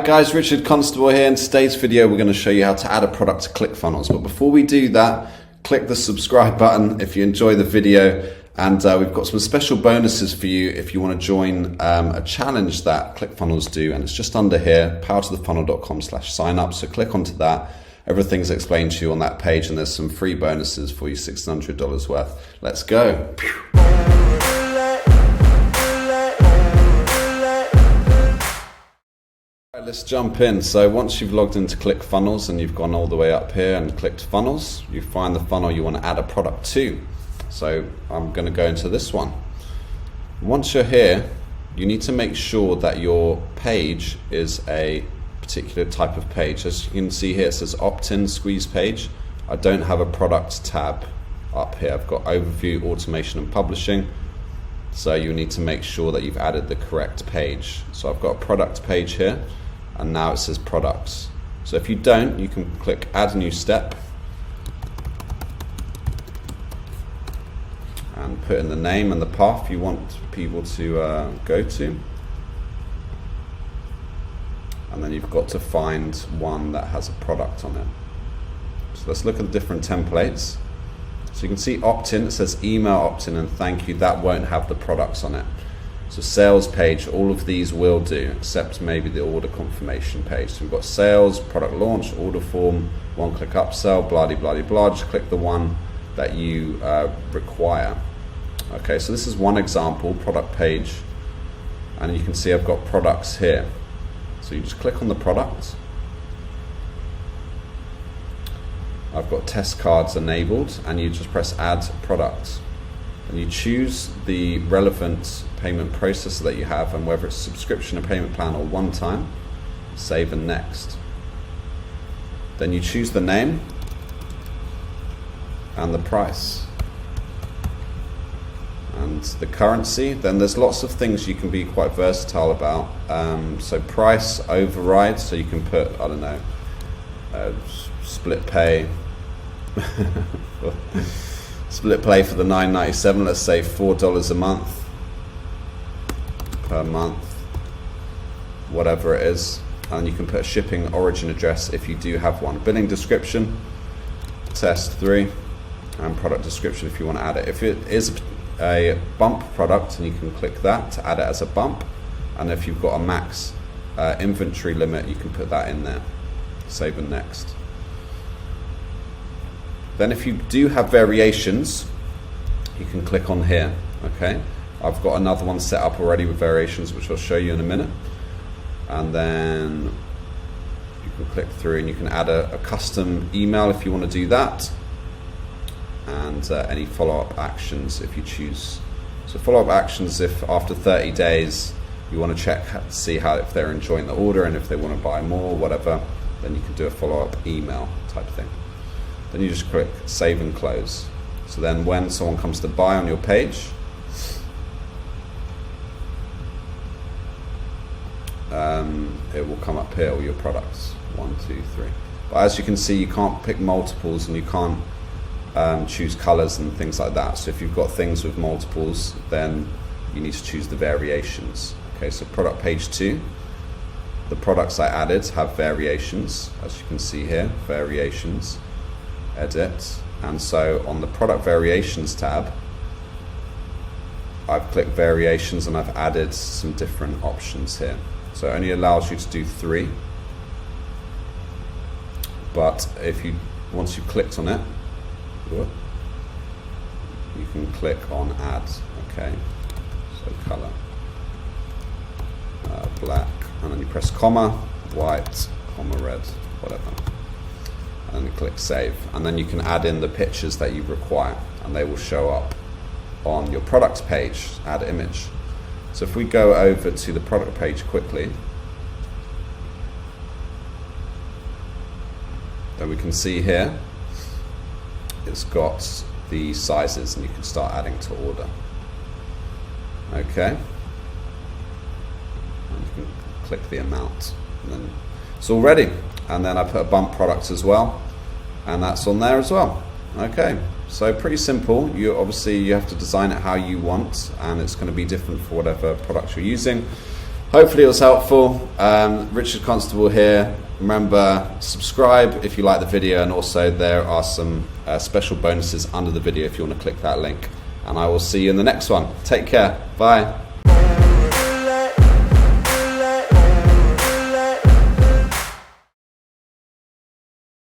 Hi guys, Richard Constable here. In today's video we're going to show you how to add a product to ClickFunnels. But before we do that, click the subscribe button if you enjoy the video, and we've got some special bonuses for you if you want to join a challenge that ClickFunnels do, and it's just under here, powertothefunnel.com/sign up. So click onto that. Everything's explained to you on that page, and there's some free bonuses for you, $600 worth. Let's go. Let's jump in. So once you've logged into ClickFunnels and you've gone all the way up here and clicked funnels, you find the funnel you want to add a product to. So I'm going to go into this one. Once you're here, you need to make sure that your page is a particular type of page. As you can see here, it says opt-in squeeze page. I don't have a product tab up here. I've got overview, automation and publishing. So you need to make sure that you've added the correct page. So I've got a product page here, and now it says products. So if you don't, you can click add new step and put in the name and the path you want people to go to, and then you've got to find one that has a product on it. So let's look at the different templates. So you can see opt-in, it says email opt-in and thank you. That won't have the products on it. So sales page, all of these will do, except maybe the order confirmation page. So we've got sales, product launch, order form, one-click upsell, blah, blah, blah. Just click the one that you require. Okay, so this is one example, product page. And you can see I've got products here. So you just click on the product. I've got test cards enabled, and you just press add product. And you choose the relevant payment processor that you have, and whether it's subscription, a payment plan, or one time. Save and next. Then you choose the name and the price and the currency. Then there's lots of things you can be quite versatile about. So price override, so you can put, I don't know, split pay. Split pay for the $9.97, let's say $4 a month per month, whatever it is. And you can put a shipping origin address if you do have one. Billing description, test 3, and product description if you want to add it. If it is a bump product, and you can click that to add it as a bump. And if you've got a max inventory limit, you can put that in there. Save and next. Then if you do have variations, you can click on here, okay? I've got another one set up already with variations, which I'll show you in a minute. And then you can click through and you can add a custom email if you want to do that. And any follow-up actions if you choose. So follow-up actions, if after 30 days you want to check, see how, if they're enjoying the order and if they want to buy more, whatever, then you can do a follow-up email type thing. Then you just click save and close. So then when someone comes to buy on your page, it will come up here, all your products, 1, 2, 3. But as you can see, you can't pick multiples, and you can't choose colors and things like that. So if you've got things with multiples, then you need to choose the variations. Okay, so product page 2, the products I added have variations, as you can see here, variations. Edit, and so on the product variations tab, I've clicked variations and I've added some different options here. So it only allows you to do 3, but if you, once you've clicked on it, you can click on add. Okay, so color, black, and then you press comma, white, comma, red, whatever. And click save, and then you can add in the pictures that you require, and they will show up on your products page. Add image. So if we go over to the product page quickly, then we can see here it's got the sizes, and you can start adding to order. Okay, and you can click the amount, and then it's all ready. And then I put a bump product as well, and that's on there as well. Okay, so pretty simple. You obviously you have to design it how you want, and it's going to be different for whatever product you're using. hopefully it was helpful. Richard Constable here. Remember, subscribe if you like the video, and also there are some special bonuses under the video if you want to click that link. And I will see you in the next one. Take care. Bye.